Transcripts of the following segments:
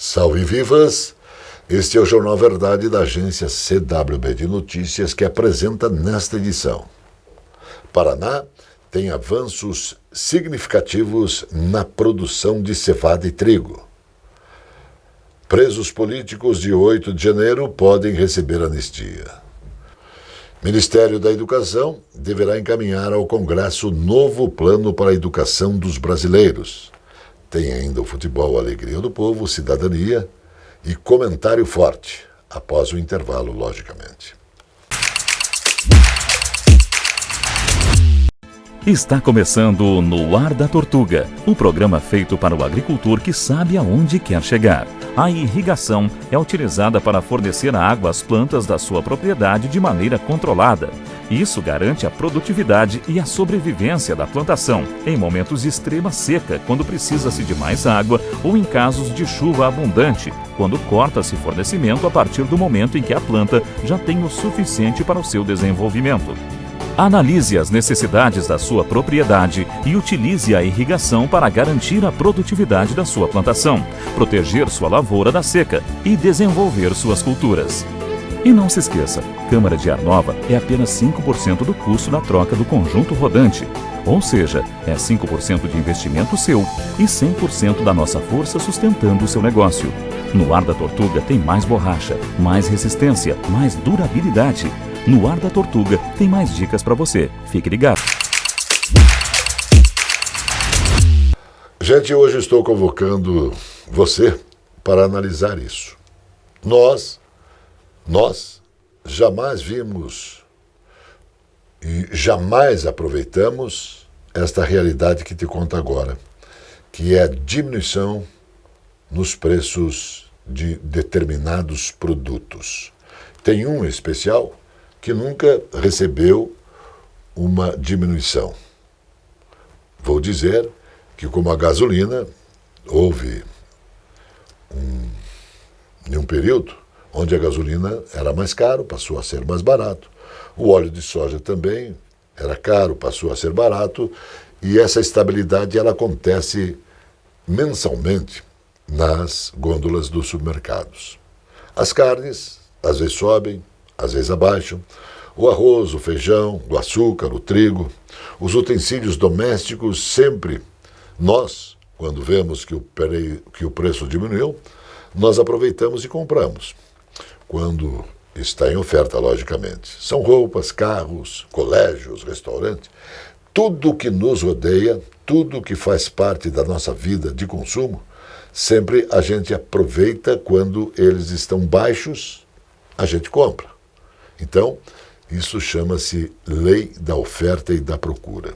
Salve vivas! Este é o Jornal Verdade da agência CWB de Notícias que apresenta nesta edição. Paraná tem avanços significativos na produção de cevada e trigo. Presos políticos de 8 de janeiro podem receber anistia. Ministério da Educação deverá encaminhar ao Congresso novo plano para a educação dos brasileiros. Tem ainda o futebol, alegria do povo, cidadania e comentário forte, após o intervalo, logicamente. Está começando No Ar da Tortuga, o programa feito para o agricultor que sabe aonde quer chegar. A irrigação é utilizada para fornecer água às plantas da sua propriedade de maneira controlada. Isso garante a produtividade e a sobrevivência da plantação em momentos de extrema seca, quando precisa-se de mais água, ou em casos de chuva abundante, quando corta-se fornecimento a partir do momento em que a planta já tem o suficiente para o seu desenvolvimento. Analise as necessidades da sua propriedade e utilize a irrigação para garantir a produtividade da sua plantação, proteger sua lavoura da seca e desenvolver suas culturas. E não se esqueça, câmara de ar nova é apenas 5% do custo da troca do conjunto rodante. Ou seja, é 5% de investimento seu e 100% da nossa força sustentando o seu negócio. No Ar da Tortuga tem mais borracha, mais resistência, mais durabilidade. No Ar da Tortuga tem mais dicas para você. Fique ligado. Gente, hoje estou convocando você para analisar isso. Nós jamais vimos e jamais aproveitamos esta realidade que te conto agora, que é a diminuição nos preços de determinados produtos. Tem um especial que nunca recebeu uma diminuição. Vou dizer que, como a gasolina, houve um período onde a gasolina era mais caro, passou a ser mais barato. O óleo de soja também era caro, passou a ser barato. E essa estabilidade ela acontece mensalmente nas gôndolas dos supermercados. As carnes, às vezes sobem, às vezes abaixam. O arroz, o feijão, o açúcar, o trigo, os utensílios domésticos, sempre nós, quando vemos que o preço diminuiu, nós aproveitamos e compramos. Quando está em oferta, logicamente. São roupas, carros, colégios, restaurantes, tudo que nos rodeia, tudo que faz parte da nossa vida de consumo, sempre a gente aproveita quando eles estão baixos, a gente compra. Então, isso chama-se lei da oferta e da procura.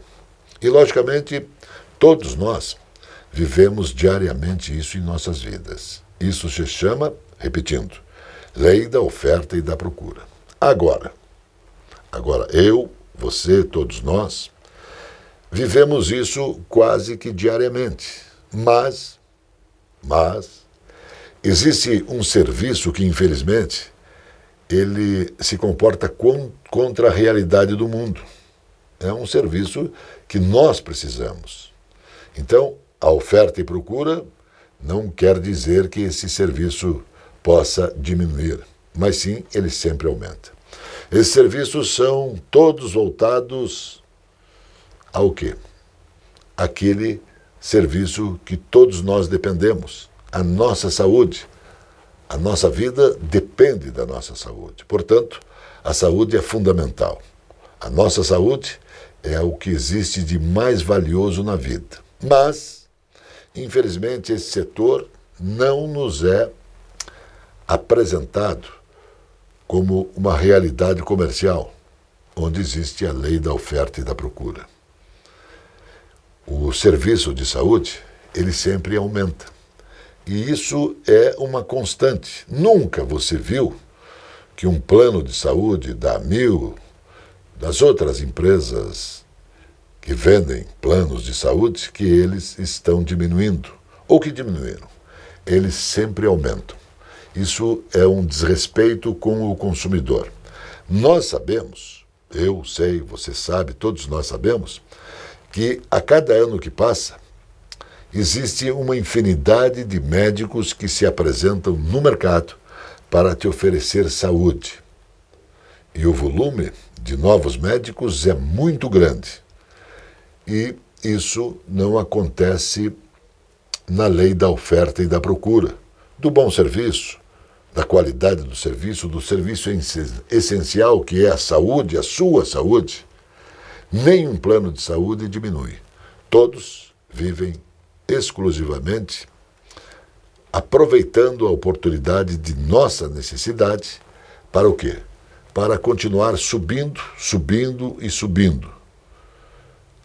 E, logicamente, todos nós vivemos diariamente isso em nossas vidas. Isso se chama, repetindo, lei da oferta e da procura. Agora, eu, você, todos nós, vivemos isso quase que diariamente. Mas existe um serviço que, infelizmente, ele se comporta contra a realidade do mundo. É um serviço que nós precisamos. Então, a oferta e procura não quer dizer que esse serviço possa diminuir, mas sim, ele sempre aumenta. Esses serviços são todos voltados ao quê? Aquele serviço que todos nós dependemos, a nossa saúde. A nossa vida depende da nossa saúde. Portanto, a saúde é fundamental. A nossa saúde é o que existe de mais valioso na vida. Mas, infelizmente, esse setor não nos é apresentado como uma realidade comercial, onde existe a lei da oferta e da procura. O serviço de saúde, ele sempre aumenta. E isso é uma constante. Nunca você viu que um plano de saúde da Amil, das outras empresas que vendem planos de saúde, que eles estão diminuindo, ou que diminuíram. Eles sempre aumentam. Isso é um desrespeito com o consumidor. Nós sabemos, eu sei, você sabe, todos nós sabemos, que a cada ano que passa, existe uma infinidade de médicos que se apresentam no mercado para te oferecer saúde. E o volume de novos médicos é muito grande. E isso não acontece na lei da oferta e da procura, do bom serviço, da qualidade do serviço essencial que é a saúde, a sua saúde. Nenhum plano de saúde diminui. Todos vivem exclusivamente aproveitando a oportunidade de nossa necessidade para o quê? Para continuar subindo, subindo e subindo.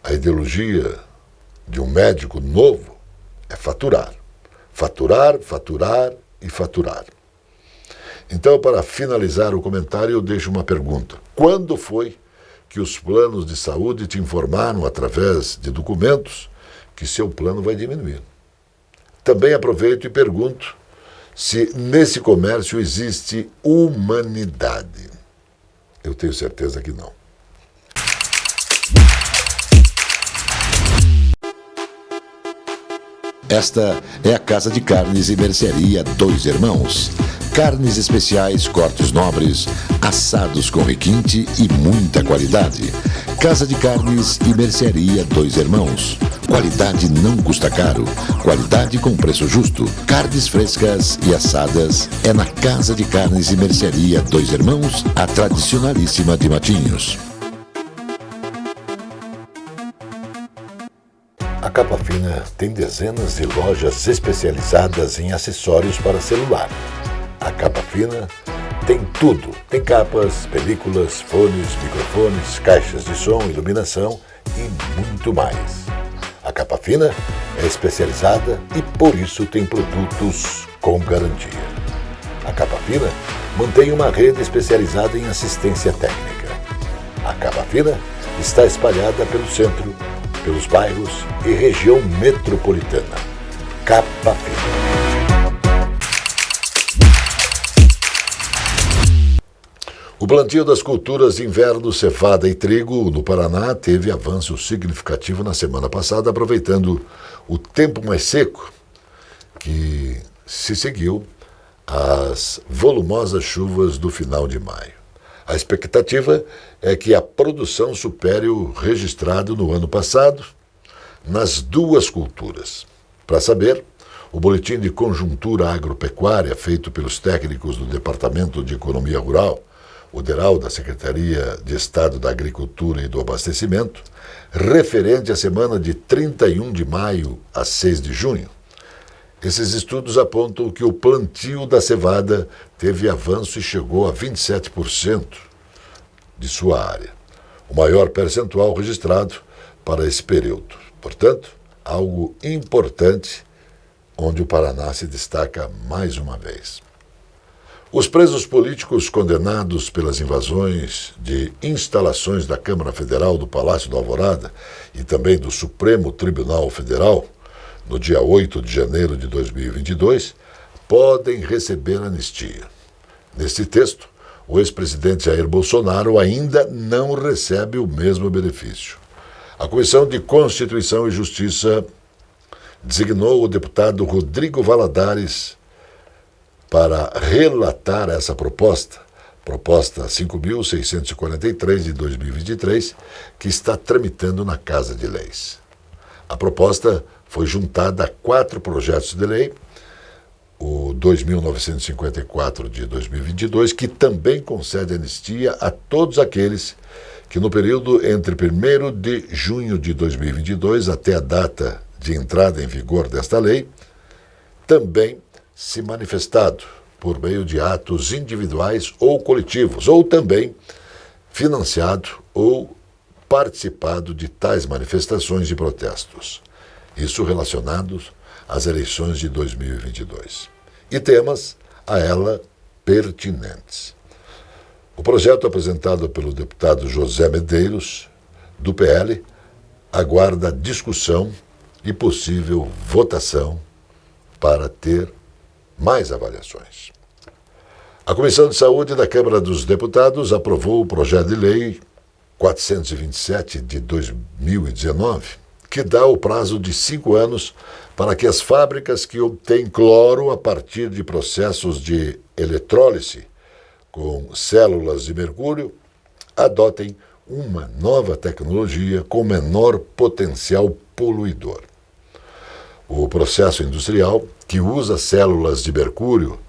A ideologia de um médico novo é faturar. Faturar, faturar e faturar. Então, para finalizar o comentário, eu deixo uma pergunta. Quando foi que os planos de saúde te informaram, através de documentos, que seu plano vai diminuir? Também aproveito e pergunto se nesse comércio existe humanidade. Eu tenho certeza que não. Esta é a Casa de Carnes e Mercearia Dois Irmãos. Carnes especiais, cortes nobres, assados com requinte e muita qualidade. Casa de Carnes e Mercearia Dois Irmãos. Qualidade não custa caro. Qualidade com preço justo. Carnes frescas e assadas é na Casa de Carnes e Mercearia Dois Irmãos, a tradicionalíssima de Matinhos. A Capa Fina tem dezenas de lojas especializadas em acessórios para celular. A Capa Fina tem tudo. Tem capas, películas, fones, microfones, caixas de som, iluminação e muito mais. A Capa Fina é especializada e por isso tem produtos com garantia. A Capa Fina mantém uma rede especializada em assistência técnica. A Capa Fina está espalhada pelo centro, pelos bairros e região metropolitana. Capa Fina. O plantio das culturas de inverno, cevada e trigo no Paraná teve avanço significativo na semana passada, aproveitando o tempo mais seco que se seguiu às volumosas chuvas do final de maio. A expectativa é que a produção supere o registrado no ano passado nas duas culturas. Para saber, o Boletim de Conjuntura Agropecuária, feito pelos técnicos do Departamento de Economia Rural, o DERAL, da Secretaria de Estado da Agricultura e do Abastecimento, referente à semana de 31 de maio a 6 de junho. Esses estudos apontam que o plantio da cevada teve avanço e chegou a 27% de sua área, o maior percentual registrado para esse período. Portanto, algo importante onde o Paraná se destaca mais uma vez. Os presos políticos condenados pelas invasões de instalações da Câmara Federal do Palácio da Alvorada e também do Supremo Tribunal Federal, no dia 8 de janeiro de 2022, podem receber anistia. Neste texto, o ex-presidente Jair Bolsonaro ainda não recebe o mesmo benefício. A Comissão de Constituição e Justiça designou o deputado Rodrigo Valadares para relatar essa proposta 5.643 de 2023, que está tramitando na Casa de Leis. A proposta foi juntada a 4 projetos de lei, o 2.954 de 2022, que também concede anistia a todos aqueles que no período entre 1º de junho de 2022 até a data de entrada em vigor desta lei, também se manifestado por meio de atos individuais ou coletivos, ou também financiado ou participado de tais manifestações e protestos. Isso relacionados às eleições de 2022. E temas a ela pertinentes. O projeto apresentado pelo deputado José Medeiros, do PL, aguarda discussão e possível votação para ter mais avaliações. A Comissão de Saúde da Câmara dos Deputados aprovou o projeto de lei 427 de 2019, que dá o prazo de 5 anos para que as fábricas que obtêm cloro a partir de processos de eletrólise com células de mercúrio adotem uma nova tecnologia com menor potencial poluidor. O processo industrial, que usa células de mercúrio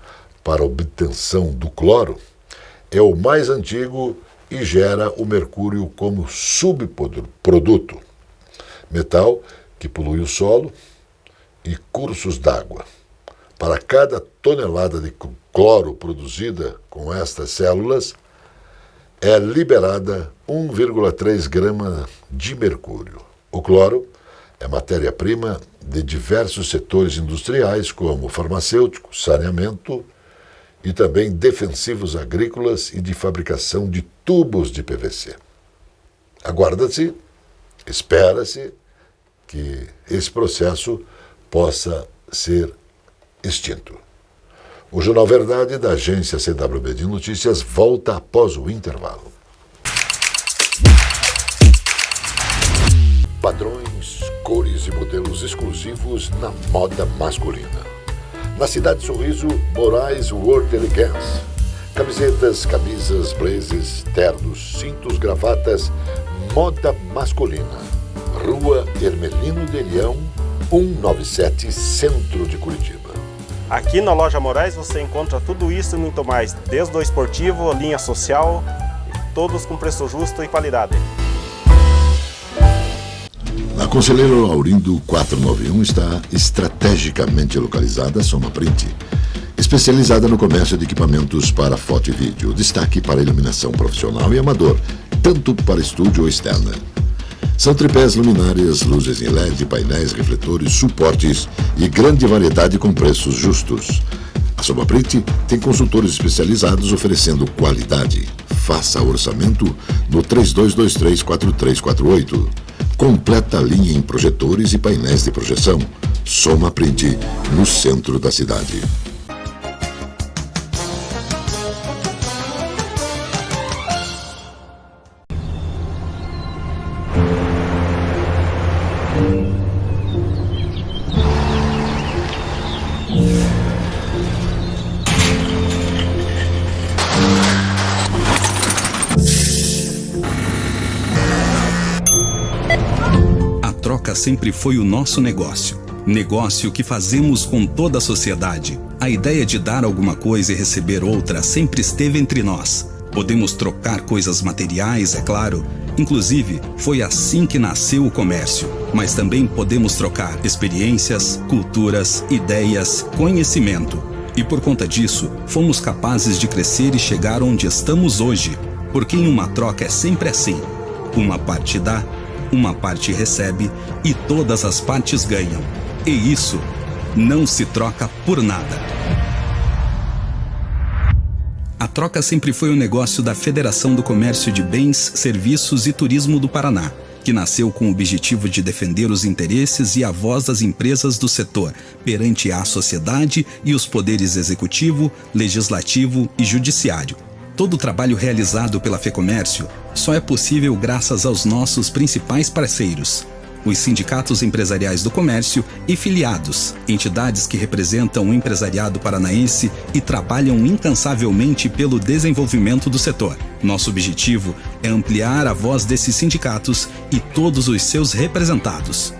para obtenção do cloro, é o mais antigo e gera o mercúrio como subproduto, metal que polui o solo e cursos d'água. Para cada tonelada de cloro produzida com estas células, é liberada 1,3 grama de mercúrio. O cloro é matéria-prima de diversos setores industriais, como farmacêutico, saneamento e também defensivos agrícolas e de fabricação de tubos de PVC. Aguarda-se, espera-se que esse processo possa ser extinto. O Jornal Verdade, da agência CWB de Notícias, volta após o intervalo. Padrões, cores e modelos exclusivos na moda masculina. Na Cidade Sorriso, Moraes World Elegance. Camisetas, camisas, blazers, ternos, cintos, gravatas, moda masculina. Rua Hermelino de Leão, 197, Centro de Curitiba. Aqui na Loja Moraes você encontra tudo isso e muito mais, desde o esportivo, linha social, todos com preço justo e qualidade. Na Conselheiro Laurindo 491 está estrategicamente localizada a Soma Print, especializada no comércio de equipamentos para foto e vídeo, destaque para iluminação profissional e amador, tanto para estúdio ou externa. São tripés, luminárias, luzes em LED, painéis, refletores, suportes e grande variedade com preços justos. A Soma Print tem consultores especializados oferecendo qualidade. Faça orçamento no 3223-4348. Completa linha em projetores e painéis de projeção. Soma Print, no centro da cidade. Sempre foi o nosso negócio. Negócio que fazemos com toda a sociedade. A ideia de dar alguma coisa e receber outra sempre esteve entre nós. Podemos trocar coisas materiais, é claro. Inclusive, foi assim que nasceu o comércio. Mas também podemos trocar experiências, culturas, ideias, conhecimento. E por conta disso, fomos capazes de crescer e chegar onde estamos hoje. Porque em uma troca é sempre assim. Uma parte dá, uma parte recebe e todas as partes ganham. E isso não se troca por nada. A troca sempre foi um negócio da Federação do Comércio de Bens, Serviços e Turismo do Paraná, que nasceu com o objetivo de defender os interesses e a voz das empresas do setor perante a sociedade e os poderes executivo, legislativo e judiciário. Todo o trabalho realizado pela FEComércio só é possível graças aos nossos principais parceiros, os sindicatos empresariais do comércio e filiados, entidades que representam o empresariado paranaense e trabalham incansavelmente pelo desenvolvimento do setor. Nosso objetivo é ampliar a voz desses sindicatos e todos os seus representados.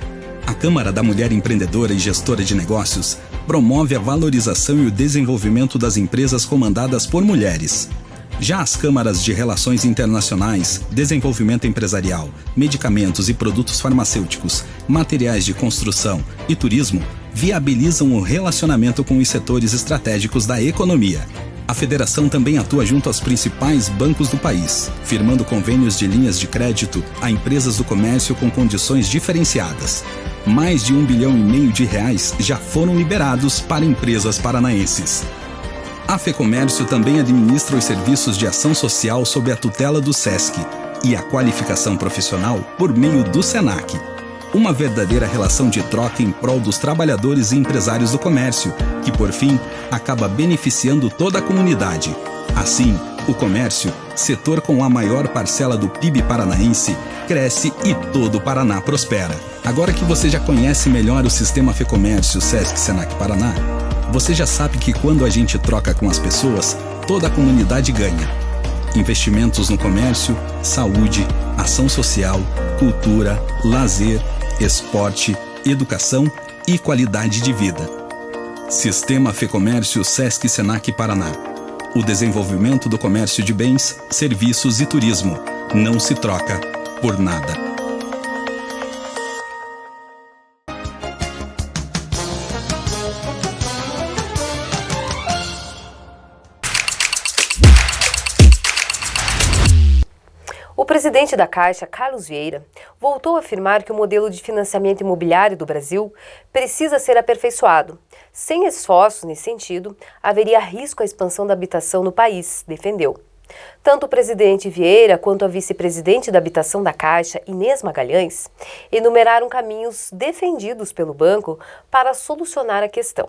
A Câmara da Mulher Empreendedora e Gestora de Negócios promove a valorização e o desenvolvimento das empresas comandadas por mulheres. Já as câmaras de Relações Internacionais, Desenvolvimento Empresarial, Medicamentos e Produtos Farmacêuticos, Materiais de Construção e Turismo viabilizam o relacionamento com os setores estratégicos da economia. A federação também atua junto aos principais bancos do país, firmando convênios de linhas de crédito a empresas do comércio com condições diferenciadas. Mais de R$ 1,5 bilhão já foram liberados para empresas paranaenses. A FEComércio também administra os serviços de ação social sob a tutela do SESC e a qualificação profissional por meio do SENAC. Uma verdadeira relação de troca em prol dos trabalhadores e empresários do comércio, que por fim acaba beneficiando toda a comunidade. Assim, o comércio, setor com a maior parcela do PIB paranaense, cresce e todo o Paraná prospera. Agora que você já conhece melhor o Sistema Fecomércio Sesc Senac Paraná, você já sabe que quando a gente troca com as pessoas, toda a comunidade ganha. Investimentos no comércio, saúde, ação social, cultura, lazer, esporte, educação e qualidade de vida. Sistema Fecomércio Sesc Senac Paraná. O desenvolvimento do comércio de bens, serviços e turismo não se troca por nada. O presidente da Caixa, Carlos Vieira, voltou a afirmar que o modelo de financiamento imobiliário do Brasil precisa ser aperfeiçoado. Sem esforços nesse sentido, haveria risco à expansão da habitação no país, defendeu. Tanto o presidente Vieira quanto a vice-presidente da habitação da Caixa, Inês Magalhães, enumeraram caminhos defendidos pelo banco para solucionar a questão.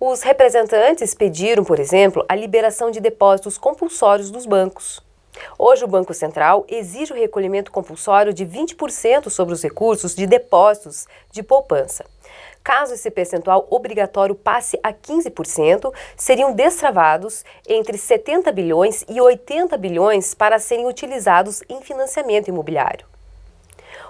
Os representantes pediram, por exemplo, a liberação de depósitos compulsórios dos bancos. Hoje, o Banco Central exige o recolhimento compulsório de 20% sobre os recursos de depósitos de poupança. Caso esse percentual obrigatório passe a 15%, seriam destravados entre 70 bilhões e 80 bilhões para serem utilizados em financiamento imobiliário.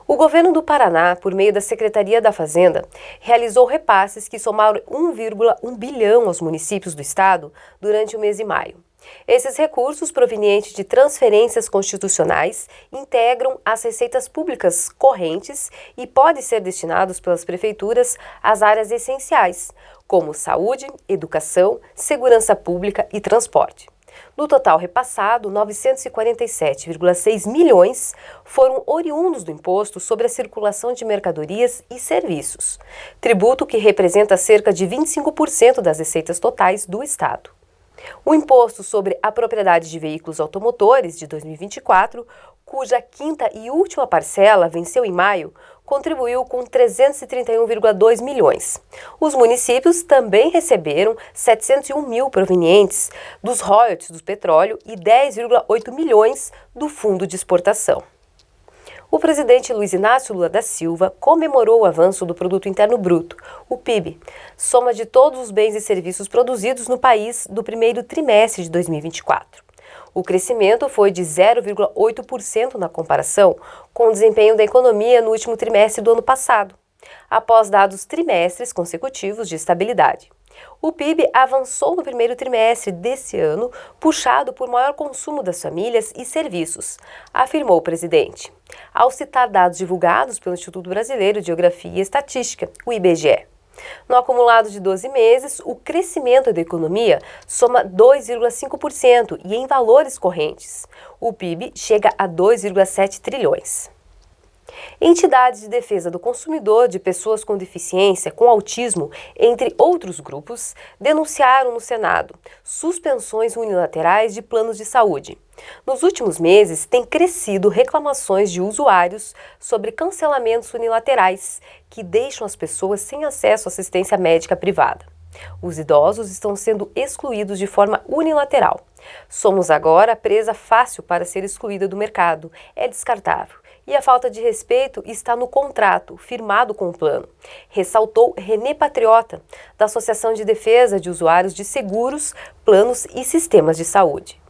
O governo do Paraná, por meio da Secretaria da Fazenda, realizou repasses que somaram 1,1 bilhão aos municípios do estado durante o mês de maio. Esses recursos provenientes de transferências constitucionais integram as receitas públicas correntes e podem ser destinados pelas prefeituras às áreas essenciais, como saúde, educação, segurança pública e transporte. Do total repassado, 947,6 milhões foram oriundos do Imposto sobre a Circulação de Mercadorias e Serviços, tributo que representa cerca de 25% das receitas totais do Estado. O Imposto sobre a Propriedade de Veículos Automotores de 2024, cuja quinta e última parcela venceu em maio, contribuiu com 331,2 milhões. Os municípios também receberam 701 mil provenientes dos royalties do petróleo e 10,8 milhões do Fundo de Exportação. O presidente Luiz Inácio Lula da Silva comemorou o avanço do Produto Interno Bruto, o PIB, soma de todos os bens e serviços produzidos no país do primeiro trimestre de 2024. O crescimento foi de 0,8% na comparação com o desempenho da economia no último trimestre do ano passado, após dados trimestres consecutivos de estabilidade. O PIB avançou no primeiro trimestre desse ano, puxado por maior consumo das famílias e serviços, afirmou o presidente, ao citar dados divulgados pelo Instituto Brasileiro de Geografia e Estatística, o IBGE. No acumulado de 12 meses, o crescimento da economia soma 2,5% e em valores correntes. O PIB chega a 2,7 trilhões. Entidades de defesa do consumidor de pessoas com deficiência, com autismo, entre outros grupos, denunciaram no Senado suspensões unilaterais de planos de saúde. Nos últimos meses, têm crescido reclamações de usuários sobre cancelamentos unilaterais que deixam as pessoas sem acesso à assistência médica privada. Os idosos estão sendo excluídos de forma unilateral. Somos agora a presa fácil para ser excluída do mercado. É descartável. E a falta de respeito está no contrato firmado com o plano, ressaltou Renê Patriota, da Associação de Defesa de Usuários de Seguros, Planos e Sistemas de Saúde.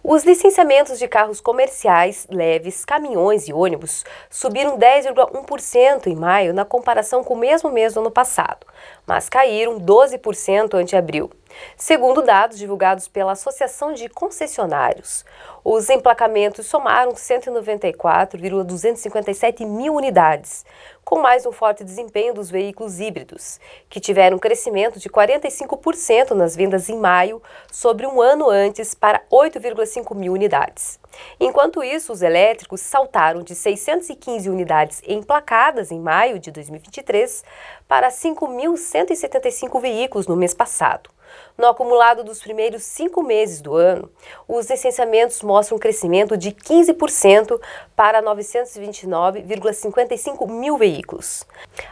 Os licenciamentos de carros comerciais, leves, caminhões e ônibus subiram 10,1% em maio na comparação com o mesmo mês do ano passado, mas caíram 12% ante abril, segundo dados divulgados pela Associação de Concessionários. Os emplacamentos somaram 194,257 mil unidades, com mais um forte desempenho dos veículos híbridos, que tiveram um crescimento de 45% nas vendas em maio, sobre um ano antes, para 8,5 mil unidades. Enquanto isso, os elétricos saltaram de 615 unidades emplacadas em maio de 2023 para 5.175 veículos no mês passado. No acumulado dos primeiros 5 meses do ano, os licenciamentos mostram um crescimento de 15% para 929,55 mil veículos.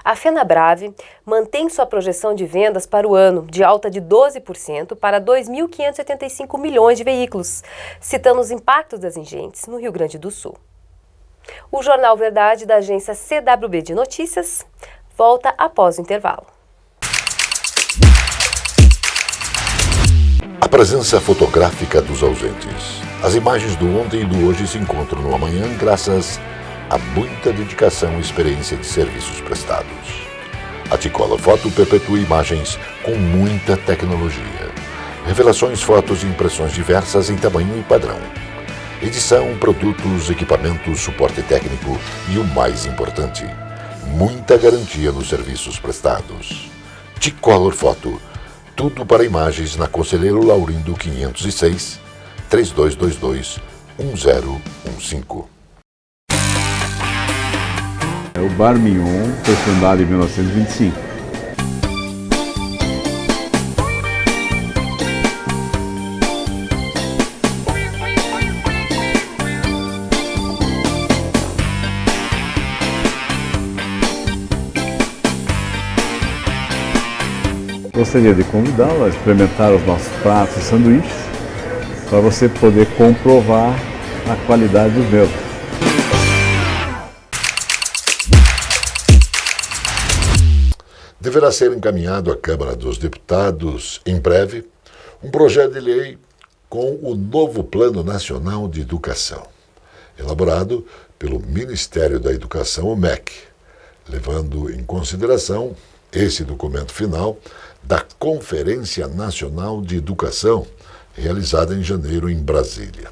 A Fenabrave mantém sua projeção de vendas para o ano de alta de 12% para 2.585 milhões de veículos, citando os impactos das enchentes no Rio Grande do Sul. O Jornal Verdade da agência CWB de Notícias volta após o intervalo. A presença fotográfica dos ausentes. As imagens do ontem e do hoje se encontram no amanhã graças a muita dedicação e experiência de serviços prestados. A T-Color Foto perpetua imagens com muita tecnologia. Revelações, fotos e impressões diversas em tamanho e padrão. Edição, produtos, equipamentos, suporte técnico e o mais importante, muita garantia nos serviços prestados. T-Color Foto. Tudo para imagens na Conselheiro Laurindo 506, 3222-1015. O Bar Mignon foi fundado em 1925. Gostaria de convidá-lo a experimentar os nossos pratos e sanduíches para você poder comprovar a qualidade dos mesmos. Deverá ser encaminhado à Câmara dos Deputados, em breve, um projeto de lei com o novo Plano Nacional de Educação, elaborado pelo Ministério da Educação, o MEC, levando em consideração esse documento final da Conferência Nacional de Educação, realizada em janeiro em Brasília.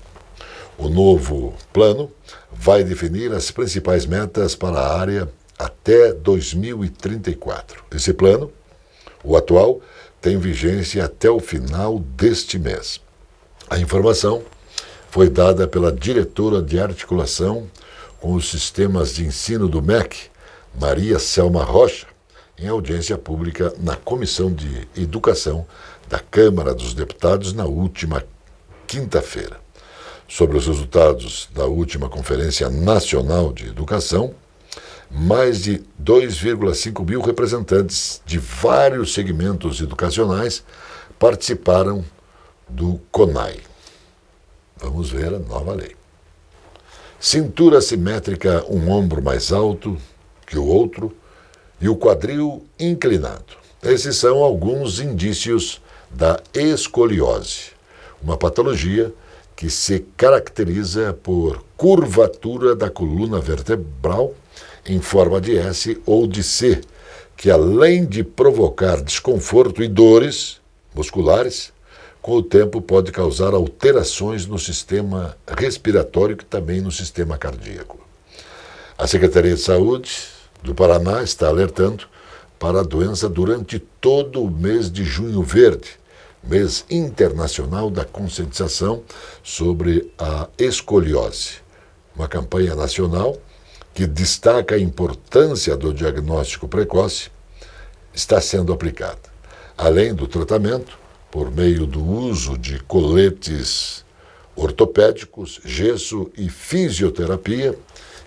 O novo plano vai definir as principais metas para a área até 2034. Esse plano, o atual, tem vigência até o final deste mês. A informação foi dada pela diretora de articulação com os sistemas de ensino do MEC, Maria Selma Rocha, em audiência pública na Comissão de Educação da Câmara dos Deputados na última quinta-feira. Sobre os resultados da última Conferência Nacional de Educação, mais de 2,5 mil representantes de vários segmentos educacionais participaram do CONAI. Vamos ver a nova lei. Cintura simétrica, um ombro mais alto que o outro e o quadril inclinado. Esses são alguns indícios da escoliose, uma patologia que se caracteriza por curvatura da coluna vertebral em forma de S ou de C, que além de provocar desconforto e dores musculares, com o tempo pode causar alterações no sistema respiratório e também no sistema cardíaco. A Secretaria de Saúde do Paraná está alertando para a doença durante todo o mês de Junho Verde, mês internacional da conscientização sobre a escoliose. Uma campanha nacional que destaca a importância do diagnóstico precoce está sendo aplicada. Além do tratamento, por meio do uso de coletes ortopédicos, gesso e fisioterapia,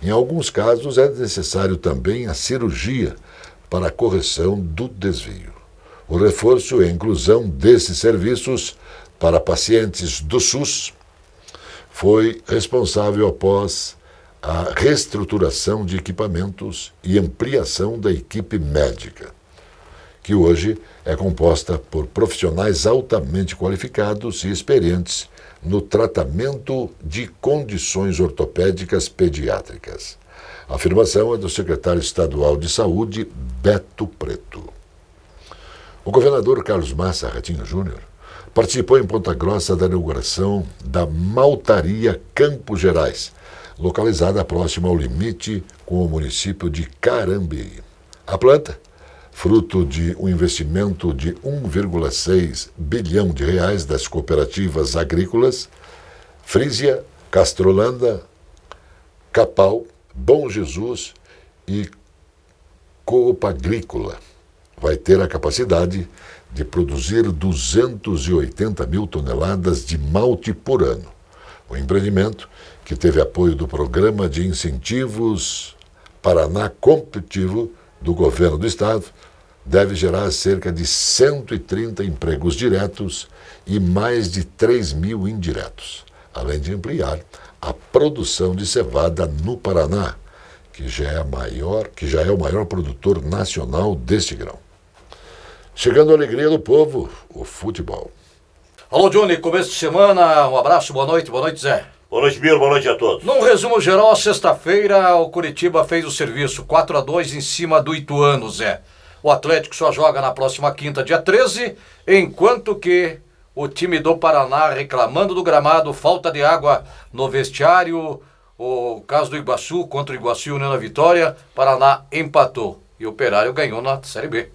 em alguns casos é necessário também a cirurgia para a correção do desvio. O reforço e a inclusão desses serviços para pacientes do SUS foi responsável após a reestruturação de equipamentos e ampliação da equipe médica, que hoje é composta por profissionais altamente qualificados e experientes no tratamento de condições ortopédicas pediátricas. A afirmação é do secretário estadual de Saúde, Beto Preto. O governador Carlos Massa Ratinho Júnior participou em Ponta Grossa da inauguração da Maltaria Campos Gerais, localizada próxima ao limite com o município de Carambeí. A planta, fruto de um investimento de 1,6 bilhão de reais das cooperativas agrícolas Frísia, Castrolanda, Capal, Bom Jesus e Coop Agrícola, vai ter a capacidade de produzir 280 mil toneladas de malte por ano. O empreendimento, que teve apoio do Programa de Incentivos Paraná Competitivo do Governo do Estado, deve gerar cerca de 130 empregos diretos e mais de 3 mil indiretos, além de ampliar a produção de cevada no Paraná, que já é o maior produtor nacional deste grão. Chegando à alegria do povo, o futebol. Alô, Johnny, começo de semana, um abraço, boa noite, Zé. Boa noite, Biro, boa noite a todos. Num resumo geral, sexta-feira, o Curitiba fez o serviço 4-2 em cima do Ituano, Zé. O Atlético só joga na próxima quinta, dia 13, enquanto que o time do Paraná reclamando do gramado, falta de água no vestiário. O caso do Iguaçu contra o Iguaçu e União da Vitória, Paraná empatou e o Operário ganhou na Série B.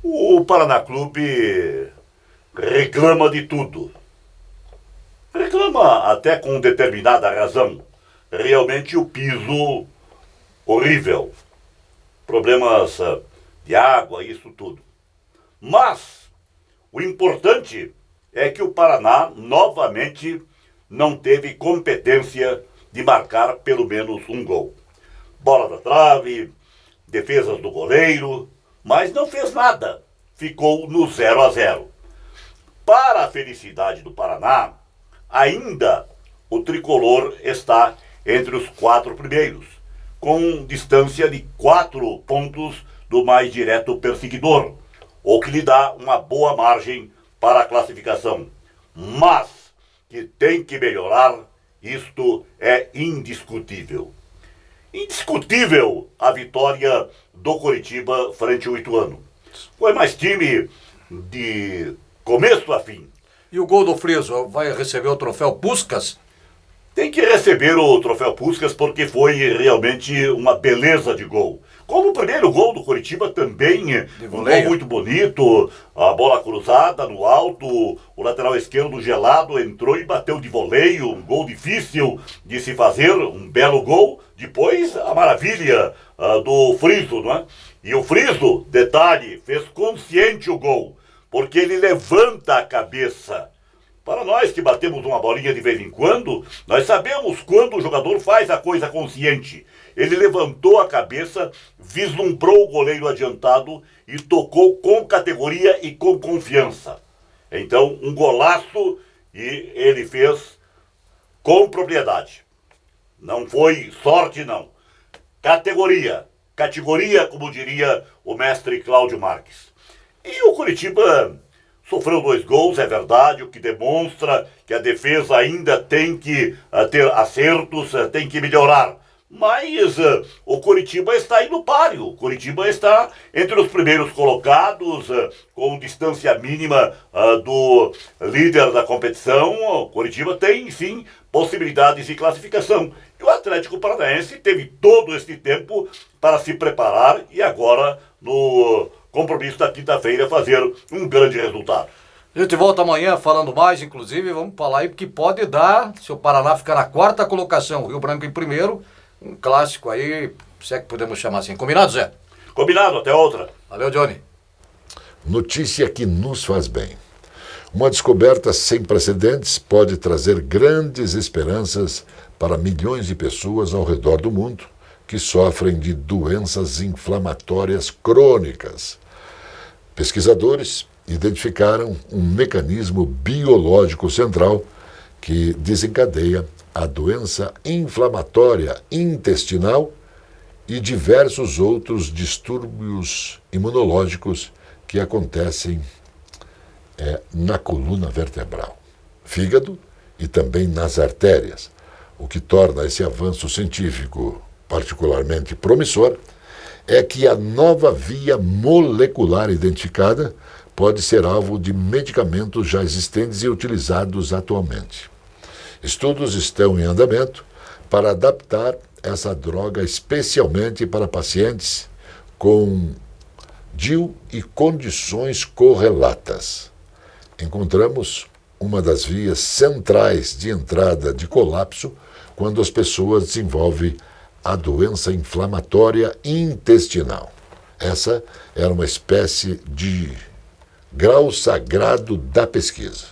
O Paraná Clube reclama de tudo. Reclama até com determinada razão. Realmente o piso horrível. Problemas de água, isso tudo. Mas o importante é que o Paraná novamente não teve competência de marcar pelo menos um gol. Bola da trave, defesas do goleiro, mas não fez nada. Ficou no 0-0. Para a felicidade do Paraná, ainda o tricolor está entre os 4 primeiros, com distância de 4 pontos do mais direto perseguidor, o que lhe dá uma boa margem para a classificação. Mas que tem que melhorar, isto é indiscutível. Indiscutível a vitória do Coritiba frente ao Ituano. Foi mais time de começo a fim. E o gol do Friso vai receber o troféu Puskás? Tem que receber o troféu Puskás porque foi realmente uma beleza de gol. Como o primeiro gol do Coritiba também, um gol muito bonito, a bola cruzada no alto, o lateral esquerdo gelado entrou e bateu de voleio, um gol difícil de se fazer, um belo gol. Depois a maravilha do Friso, não é? E o Friso, detalhe, fez consciente o gol, porque ele levanta a cabeça. Para nós que batemos uma bolinha de vez em quando, nós sabemos quando o jogador faz a coisa consciente. Ele levantou a cabeça, vislumbrou o goleiro adiantado e tocou com categoria e com confiança. Então, um golaço e ele fez com propriedade. Não foi sorte, não. Categoria, como diria o mestre Cláudio Marques. E o Curitiba sofreu 2 gols, é verdade, o que demonstra que a defesa ainda tem que ter acertos, tem que melhorar. Mas o Curitiba está aí no páreo. O Curitiba está entre os primeiros colocados, com distância mínima do líder da competição. O Curitiba tem, sim, possibilidades de classificação. E o Atlético Paranaense teve todo esse tempo para se preparar e agora, no compromisso da quinta-feira, fazer um grande resultado. A gente volta amanhã falando mais, inclusive, vamos falar aí que pode dar, se o Paraná ficar na 4ª colocação, o Rio Branco em primeiro, um clássico aí, se é que podemos chamar assim. Combinado, Zé? Combinado, até outra. Valeu, Johnny. Notícia que nos faz bem. Uma descoberta sem precedentes pode trazer grandes esperanças para milhões de pessoas ao redor do mundo que sofrem de doenças inflamatórias crônicas. Pesquisadores identificaram um mecanismo biológico central que desencadeia a doença inflamatória intestinal e diversos outros distúrbios imunológicos que acontecem na coluna vertebral, fígado e também nas artérias, o que torna esse avanço científico particularmente promissor é que a nova via molecular identificada pode ser alvo de medicamentos já existentes e utilizados atualmente. Estudos estão em andamento para adaptar essa droga especialmente para pacientes com DIU e condições correlatas. Encontramos uma das vias centrais de entrada de colapso quando as pessoas desenvolvem a doença inflamatória intestinal. Essa era uma espécie de grau sagrado da pesquisa,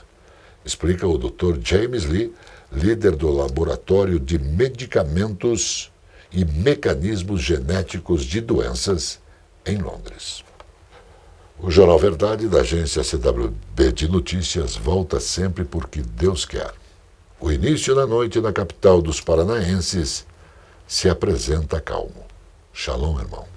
explica o Dr. James Lee, líder do Laboratório de Medicamentos e Mecanismos Genéticos de Doenças em Londres. O Jornal Verdade, da agência CWB de Notícias, volta sempre porque Deus quer. o início da noite na capital dos paranaenses se apresenta calmo. Shalom, irmão.